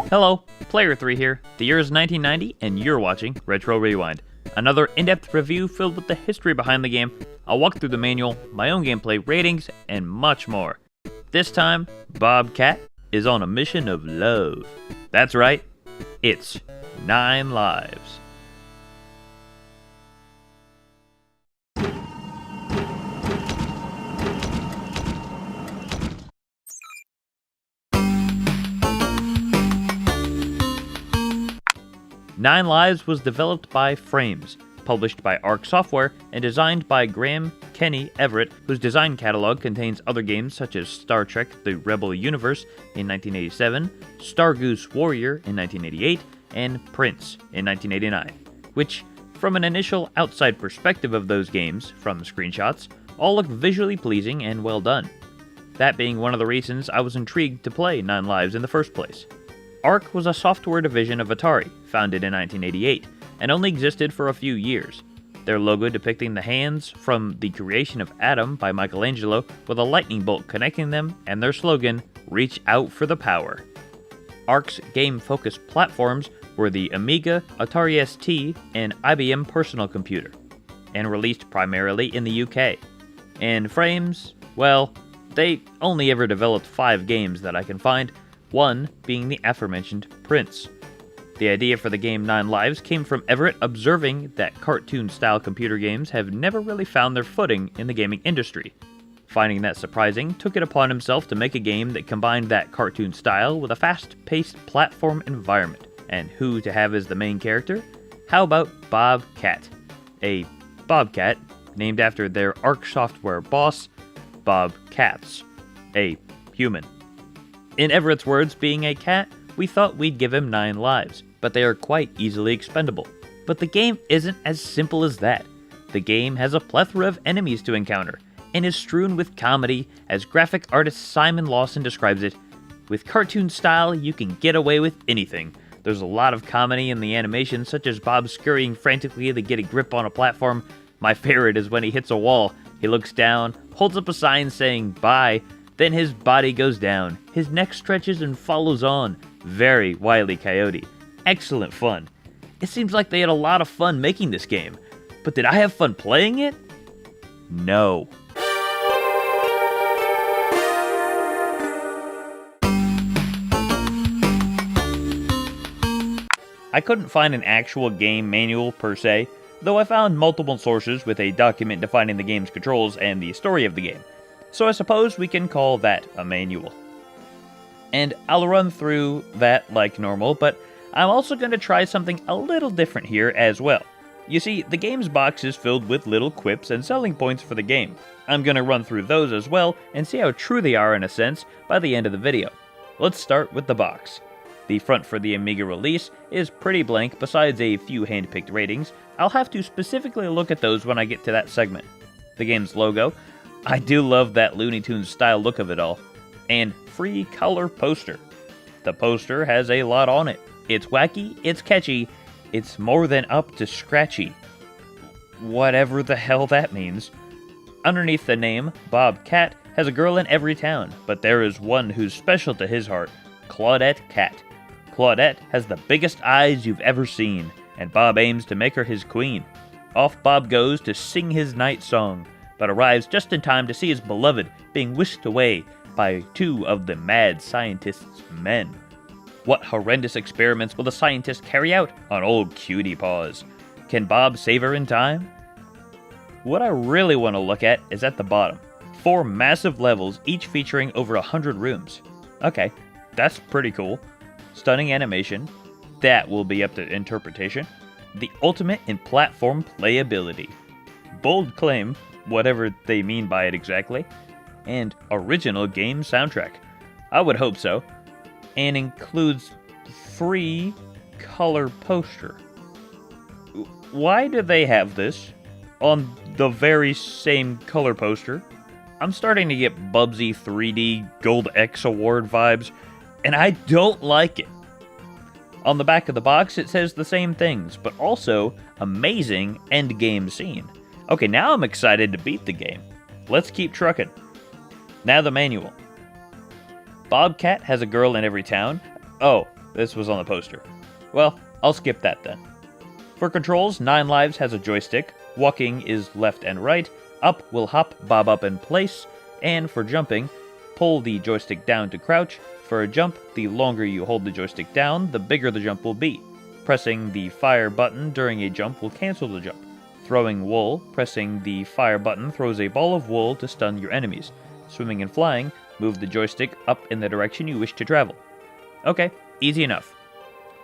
Hello, Player 3 here. The year is 1990, and you're watching Retro Rewind, another in-depth review filled with the history behind the game. I'll walk through the manual, my own gameplay ratings, and much more. This time, Bobcat is on a mission of love. That's right, it's 9 lives. Nine Lives was developed by Frames, published by Arc Software, and designed by Graham Kenny Everett, whose design catalog contains other games such as Star Trek The Rebel Universe in 1987, Star Goose Warrior in 1988, and Prince in 1989, which, from an initial outside perspective of those games, from screenshots, all look visually pleasing and well done. That being one of the reasons I was intrigued to play Nine Lives in the first place. Arc was a software division of Atari, founded in 1988, and only existed for a few years. Their logo depicting the hands from the creation of Adam by Michelangelo with a lightning bolt connecting them, and their slogan, "Reach out for the power." Arc's game-focused platforms were the Amiga, Atari ST, and IBM Personal Computer, and released primarily in the UK. And Frames, well, they only ever developed 5 games that I can find, one being the aforementioned Prince. The idea for the game Nine Lives came from Everett observing that cartoon-style computer games have never really found their footing in the gaming industry. Finding that surprising, took it upon himself to make a game that combined that cartoon style with a fast-paced platform environment. And who to have as the main character? How about Bobcat? A bobcat named after their Arc Software boss, Bob Katz, a human. In Everett's words, being a cat, we thought we'd give him 9 lives, but they are quite easily expendable. But the game isn't as simple as that. The game has a plethora of enemies to encounter, and is strewn with comedy, as graphic artist Simon Lawson describes it. With cartoon style, you can get away with anything. There's a lot of comedy in the animations, such as Bob scurrying frantically to get a grip on a platform. My favorite is when he hits a wall. He looks down, holds up a sign saying bye, then his body goes down, his neck stretches and follows on. Very Wile E. Coyote. Excellent fun. It seems like they had a lot of fun making this game, but did I have fun playing it? No. I couldn't find an actual game manual per se, though I found multiple sources with a document defining the game's controls and the story of the game. So I suppose we can call that a manual. And I'll run through that like normal, but I'm also going to try something a little different here as well. You see, the game's box is filled with little quips and selling points for the game. I'm going to run through those as well and see how true they are in a sense by the end of the video. Let's start with the box. The front for the Amiga release is pretty blank besides a few hand-picked ratings. I'll have to specifically look at those when I get to that segment. The game's logo, I do love that Looney Tunes style look of it all. And free color poster. The poster has a lot on it. It's wacky, it's catchy, it's more than up to scratchy. Whatever the hell that means. Underneath the name, Bobcat has a girl in every town, but there is one who's special to his heart, Claudette Cat. Claudette has the biggest eyes you've ever seen, and Bob aims to make her his queen. Off Bob goes to sing his night song, but arrives just in time to see his beloved being whisked away by 2 of the mad scientist's men. What horrendous experiments will the scientist carry out on old Cutie Paws? Can Bob save her in time? What I really want to look at is at the bottom. 4 massive levels, each featuring over 100 rooms. Okay, that's pretty cool. Stunning animation. That will be up to interpretation. The ultimate in platform playability. Bold claim, whatever they mean by it exactly. And original game soundtrack. I would hope so. And includes free color poster. Why do they have this on the very same color poster? I'm starting to get Bubsy 3D Gold X Award vibes, and I don't like it. On the back of the box, it says the same things, but also amazing endgame scene. Okay, now I'm excited to beat the game. Let's keep trucking. Now the manual. Bobcat has a girl in every town. Oh, this was on the poster. Well, I'll skip that then. For controls, 9 Lives has a joystick. Walking is left and right. Up will hop Bob up in place. And for jumping, pull the joystick down to crouch. For a jump, the longer you hold the joystick down, the bigger the jump will be. Pressing the fire button during a jump will cancel the jump. Throwing wool, pressing the fire button throws a ball of wool to stun your enemies. Swimming and flying, move the joystick up in the direction you wish to travel. Okay, easy enough.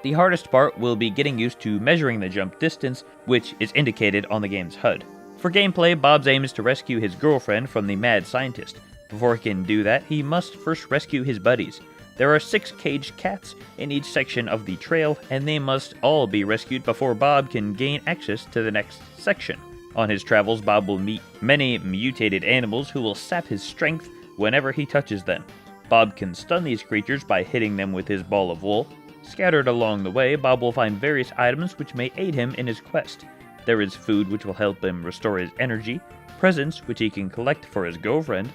The hardest part will be getting used to measuring the jump distance, which is indicated on the game's HUD. For gameplay, Bob's aim is to rescue his girlfriend from the mad scientist. Before he can do that, he must first rescue his buddies. There are 6 caged cats in each section of the trail, and they must all be rescued before Bob can gain access to the next section. On his travels, Bob will meet many mutated animals who will sap his strength whenever he touches them. Bob can stun these creatures by hitting them with his ball of wool. Scattered along the way, Bob will find various items which may aid him in his quest. There is food which will help him restore his energy, presents which he can collect for his girlfriend,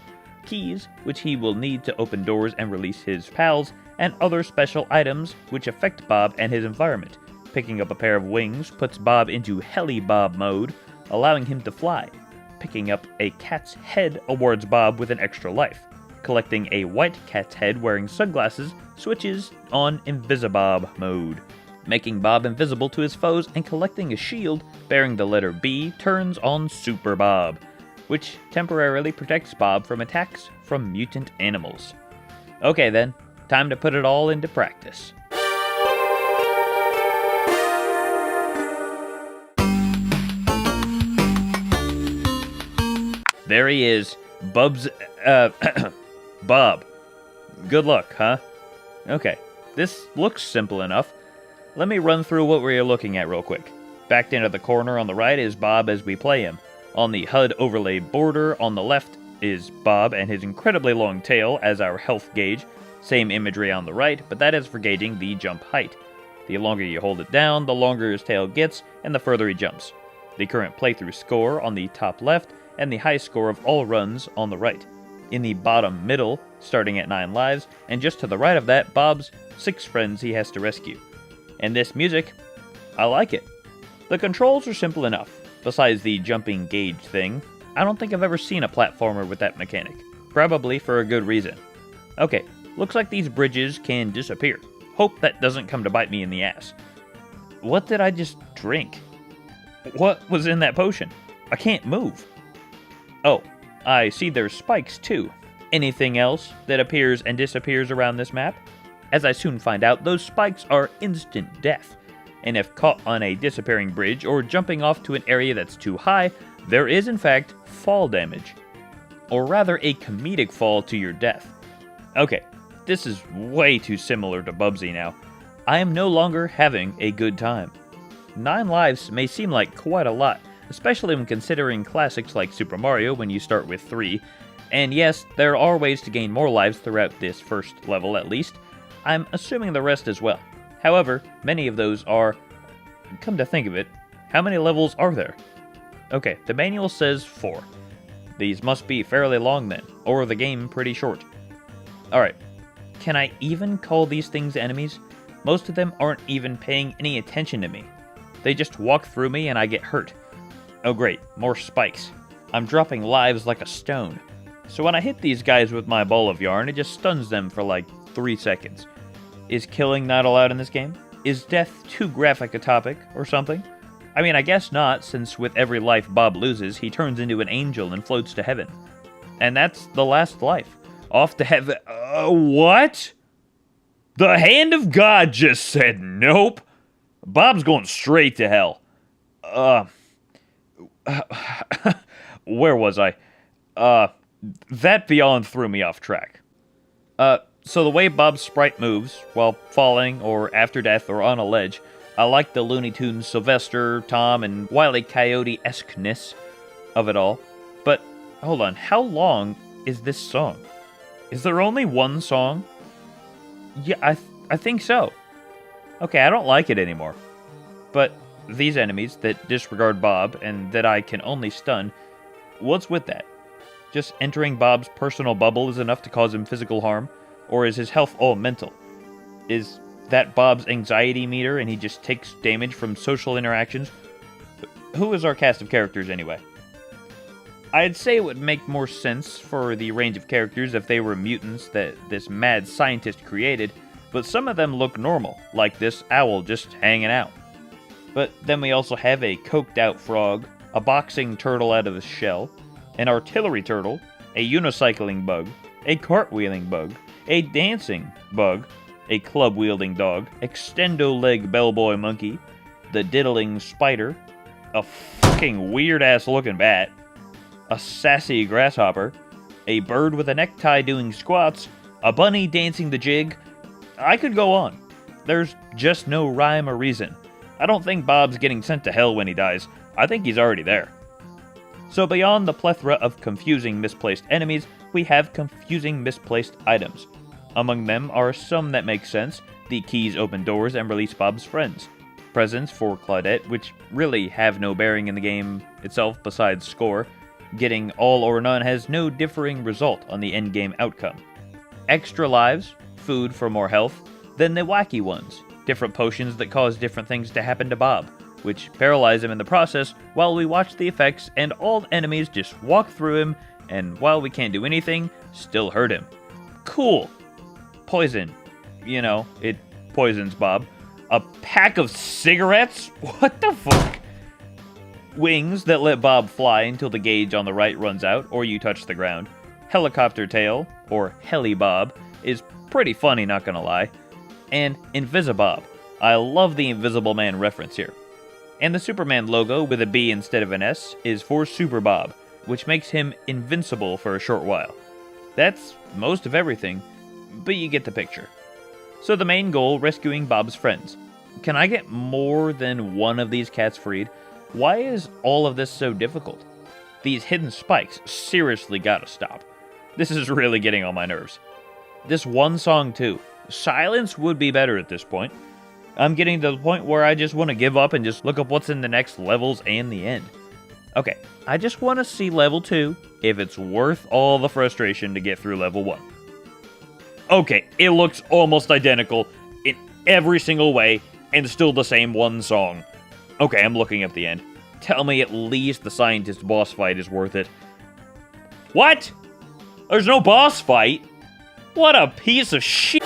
keys which he will need to open doors and release his pals, and other special items which affect Bob and his environment. Picking up a pair of wings puts Bob into Heli Bob mode, allowing him to fly. Picking up a cat's head awards Bob with an extra life. Collecting a white cat's head wearing sunglasses switches on Invisibob mode. Making Bob invisible to his foes and collecting a shield bearing the letter B turns on Super Bob, which temporarily protects Bob from attacks from mutant animals. Okay then, time to put it all into practice. There he is, Bob. Good luck, huh? Okay, this looks simple enough. Let me run through what we're looking at real quick. Backed into the corner on the right is Bob as we play him. On the HUD overlay border on the left is Bob and his incredibly long tail as our health gauge. Same imagery on the right, but that is for gauging the jump height. The longer you hold it down, the longer his tail gets, and the further he jumps. The current playthrough score on the top left, and the high score of all runs on the right. In the bottom middle, starting at 9 lives, and just to the right of that, Bob's 6 friends he has to rescue. And this music, I like it. The controls are simple enough. Besides the jumping gauge thing, I don't think I've ever seen a platformer with that mechanic. Probably for a good reason. Okay, looks like these bridges can disappear. Hope that doesn't come to bite me in the ass. What did I just drink? What was in that potion? I can't move. Oh, I see there's spikes too. Anything else that appears and disappears around this map? As I soon find out, those spikes are instant death. And if caught on a disappearing bridge or jumping off to an area that's too high, there is in fact fall damage. Or rather a comedic fall to your death. Okay, this is way too similar to Bubsy now. I am no longer having a good time. 9 lives may seem like quite a lot, especially when considering classics like Super Mario when you start with 3. And yes, there are ways to gain more lives throughout this first level at least. I'm assuming the rest as well. However, many of those are... Come to think of it, how many levels are there? Okay, the manual says 4. These must be fairly long then, or the game pretty short. Alright, can I even call these things enemies? Most of them aren't even paying any attention to me. They just walk through me and I get hurt. Oh great, more spikes. I'm dropping lives like a stone. So when I hit these guys with my ball of yarn, it just stuns them for like 3 seconds. Is killing not allowed in this game? Is death too graphic a topic, or something? I mean, I guess not, since with every life Bob loses, he turns into an angel and floats to heaven. And that's the last life. Off to heaven. What? The hand of God just said nope. Bob's going straight to hell. Where was I? That beyond threw me off track. So the way Bob's sprite moves, while falling or after death or on a ledge, I like the Looney Tunes Sylvester, Tom, and Wile E. Coyote-esqueness of it all. But, hold on, how long is this song? Is there only one song? Yeah, I think so. Okay, I don't like it anymore. But these enemies that disregard Bob and that I can only stun, what's with that? Just entering Bob's personal bubble is enough to cause him physical harm? Or is his health all mental? Is that Bob's anxiety meter and he just takes damage from social interactions? Who is our cast of characters anyway? I'd say it would make more sense for the range of characters if they were mutants that this mad scientist created, but some of them look normal, like this owl just hanging out. But then we also have a coked out frog, a boxing turtle out of his shell, an artillery turtle, a unicycling bug, a cartwheeling bug, a dancing bug, a club-wielding dog, extendo-leg bellboy monkey, the diddling spider, a fucking weird-ass looking bat, a sassy grasshopper, a bird with a necktie doing squats, a bunny dancing the jig. I could go on. There's just no rhyme or reason. I don't think Bob's getting sent to hell when he dies. I think he's already there. So beyond the plethora of confusing misplaced enemies, we have confusing misplaced items. Among them are some that make sense. The keys open doors and release Bob's friends. Presents for Claudette, which really have no bearing in the game itself besides score. Getting all or none has no differing result on the endgame outcome. Extra lives, food for more health, then the wacky ones, different potions that cause different things to happen to Bob, which paralyze him in the process while we watch the effects and all enemies just walk through him, and while we can't do anything, still hurt him. Cool. Poison. You know, it poisons Bob. A pack of cigarettes? What the fuck? Wings that let Bob fly until the gauge on the right runs out or you touch the ground. Helicopter tail, or Heli Bob, is pretty funny, not gonna lie. And Invisibob. I love the Invisible Man reference here. And the Superman logo with a B instead of an S is for Super Bob, which makes him invincible for a short while. That's most of everything, but you get the picture. So the main goal, rescuing Bob's friends. Can I get more than one of these cats freed? Why is all of this so difficult? These hidden spikes seriously gotta stop. This is really getting on my nerves. This one song too. Silence would be better at this point. I'm getting to the point where I just want to give up and just look up what's in the next levels and the end. Okay, I just want to see level 2 if it's worth all the frustration to get through level 1. Okay, it looks almost identical in every single way and still the same one song. Okay, I'm looking at the end. Tell me at least the scientist boss fight is worth it. What? There's no boss fight? What a piece of shit!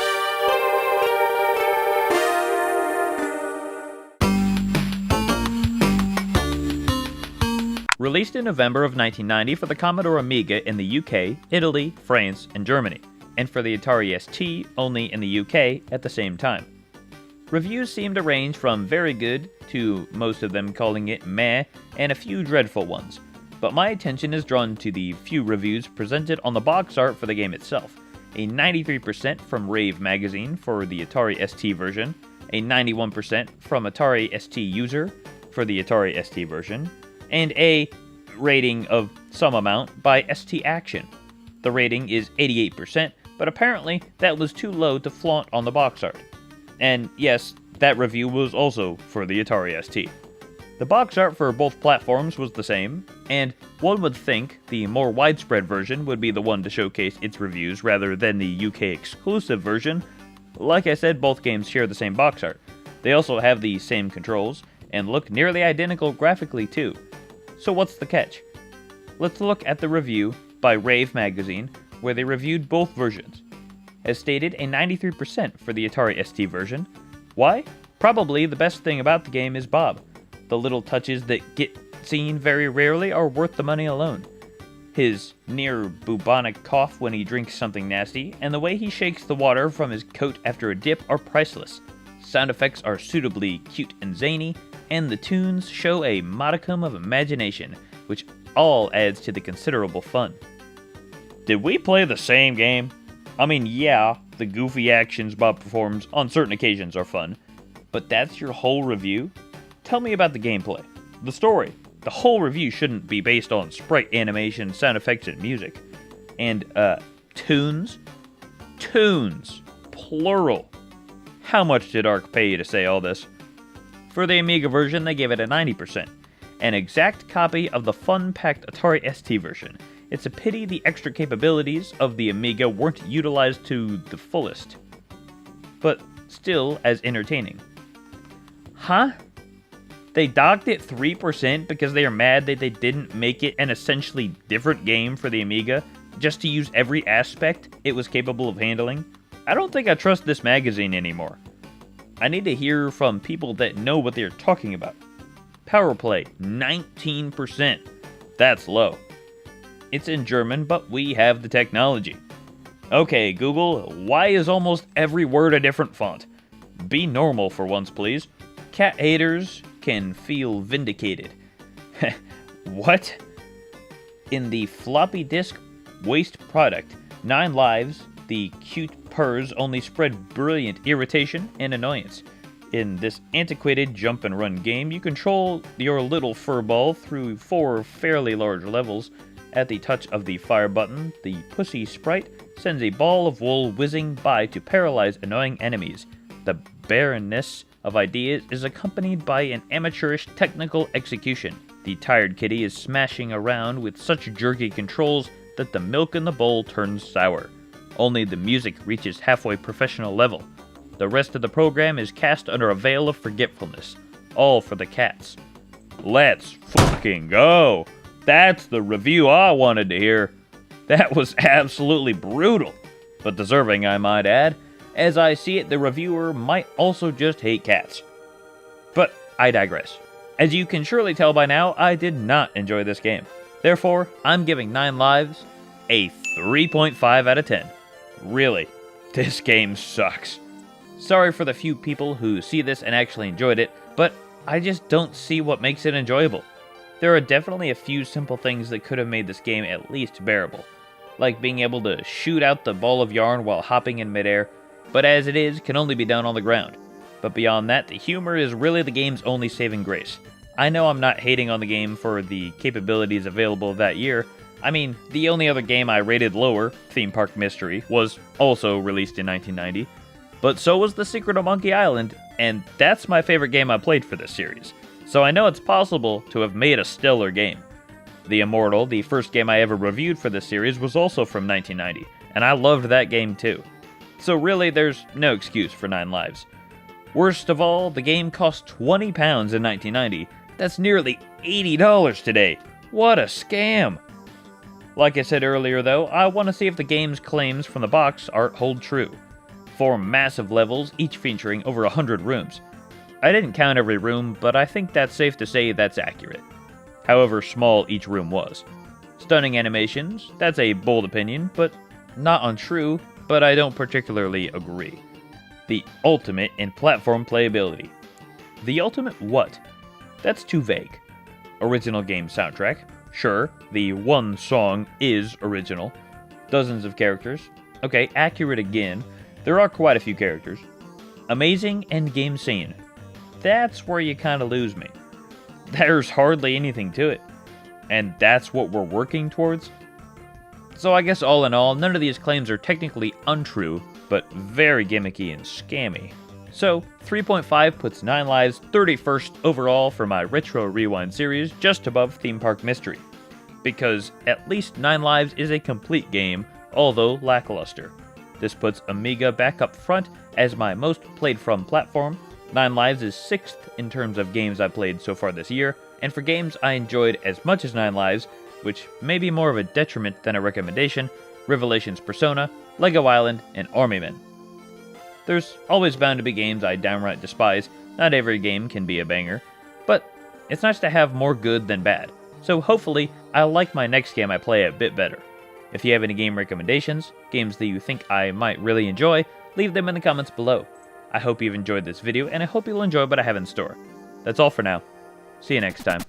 Released in November of 1990 for the Commodore Amiga in the UK, Italy, France, and Germany, and for the Atari ST only in the UK at the same time. Reviews seem to range from very good to most of them calling it meh and a few dreadful ones, but my attention is drawn to the few reviews presented on the box art for the game itself. A 93% from Rave Magazine for the Atari ST version, a 91% from Atari ST User for the Atari ST version, and a rating of some amount by ST Action. The rating is 88%, but apparently that was too low to flaunt on the box art. And yes, that review was also for the Atari ST. The box art for both platforms was the same, and one would think the more widespread version would be the one to showcase its reviews rather than the UK exclusive version. Like I said, both games share the same box art. They also have the same controls, and look nearly identical graphically too. So what's the catch? Let's look at the review by Rave Magazine, where they reviewed both versions. As stated, a 93% for the Atari ST version. Why? Probably the best thing about the game is Bob. The little touches that get seen very rarely are worth the money alone. His near bubonic cough when he drinks something nasty, and the way he shakes the water from his coat after a dip are priceless. Sound effects are suitably cute and zany, and the tunes show a modicum of imagination, which all adds to the considerable fun. Did we play the same game? I mean, yeah, the goofy actions Bob performs on certain occasions are fun, but that's your whole review? Tell me about the gameplay, the story. The whole review shouldn't be based on sprite animation, sound effects, and music. And, tunes? Tunes. Plural. How much did Arc pay you to say all this? For the Amiga version, they gave it a 90%. An exact copy of the fun-packed Atari ST version. It's a pity the extra capabilities of the Amiga weren't utilized to the fullest. But still as entertaining. Huh? They docked it 3% because they are mad that they didn't make it an essentially different game for the Amiga, just to use every aspect it was capable of handling? I don't think I trust this magazine anymore. I need to hear from people that know what they're talking about. Power play, 19%. That's low. It's in German, but we have the technology. Okay, Google, why is almost every word a different font? Be normal for once, please. Cat haters can feel vindicated. What? In the floppy disk waste product, 9 Lives, the cute purrs only spread brilliant irritation and annoyance. In this antiquated jump and run game, you control your little furball through 4 fairly large levels. At the touch of the fire button, the pussy sprite sends a ball of wool whizzing by to paralyze annoying enemies. The barrenness of ideas is accompanied by an amateurish technical execution. The tired kitty is smashing around with such jerky controls that the milk in the bowl turns sour. Only the music reaches halfway professional level. The rest of the program is cast under a veil of forgetfulness. All for the cats. Let's fucking go! That's the review I wanted to hear. That was absolutely brutal, but deserving, I might add. As I see it, the reviewer might also just hate cats. But I digress. As you can surely tell by now, I did not enjoy this game. Therefore, I'm giving 9 Lives a 3.5 out of 10. Really, this game sucks. Sorry for the few people who see this and actually enjoyed it, but I just don't see what makes it enjoyable. There are definitely a few simple things that could have made this game at least bearable, like being able to shoot out the ball of yarn while hopping in midair, but as it is, can only be done on the ground. But beyond that, the humor is really the game's only saving grace. I know I'm not hating on the game for the capabilities available that year. I mean, the only other game I rated lower, Theme Park Mystery, was also released in 1990, but so was The Secret of Monkey Island, and that's my favorite game I played for this series. So I know it's possible to have made a stellar game. The Immortal, the first game I ever reviewed for this series, was also from 1990, and I loved that game too. So really, there's no excuse for 9 Lives. Worst of all, the game cost £20 in 1990. That's nearly $80 today. What a scam! Like I said earlier though, I want to see if the game's claims from the box art hold true. 4 massive levels, each featuring over 100 rooms. I didn't count every room, but I think that's safe to say that's accurate. However small each room was. Stunning animations, that's a bold opinion, but not untrue, but I don't particularly agree. The ultimate in platform playability. The ultimate what? That's too vague. Original game soundtrack. Sure, the one song is original. Dozens of characters. Okay, accurate again. There are quite a few characters. Amazing endgame scene. That's where you kinda lose me. There's hardly anything to it. And that's what we're working towards? So I guess all in all, none of these claims are technically untrue, but very gimmicky and scammy. So, 3.5 puts 9 Lives 31st overall for my Retro Rewind series, just above Theme Park Mystery. Because at least 9 Lives is a complete game, although lackluster. This puts Amiga back up front as my most played from platform. 9 Lives is 6th in terms of games I played so far this year, and for games I enjoyed as much as 9 Lives, which may be more of a detriment than a recommendation, Revelations Persona, Lego Island, and Army Men. There's always bound to be games I downright despise. Not every game can be a banger, but it's nice to have more good than bad. So hopefully, I'll like my next game I play a bit better. If you have any game recommendations, games that you think I might really enjoy, leave them in the comments below. I hope you've enjoyed this video, and I hope you'll enjoy what I have in store. That's all for now. See you next time.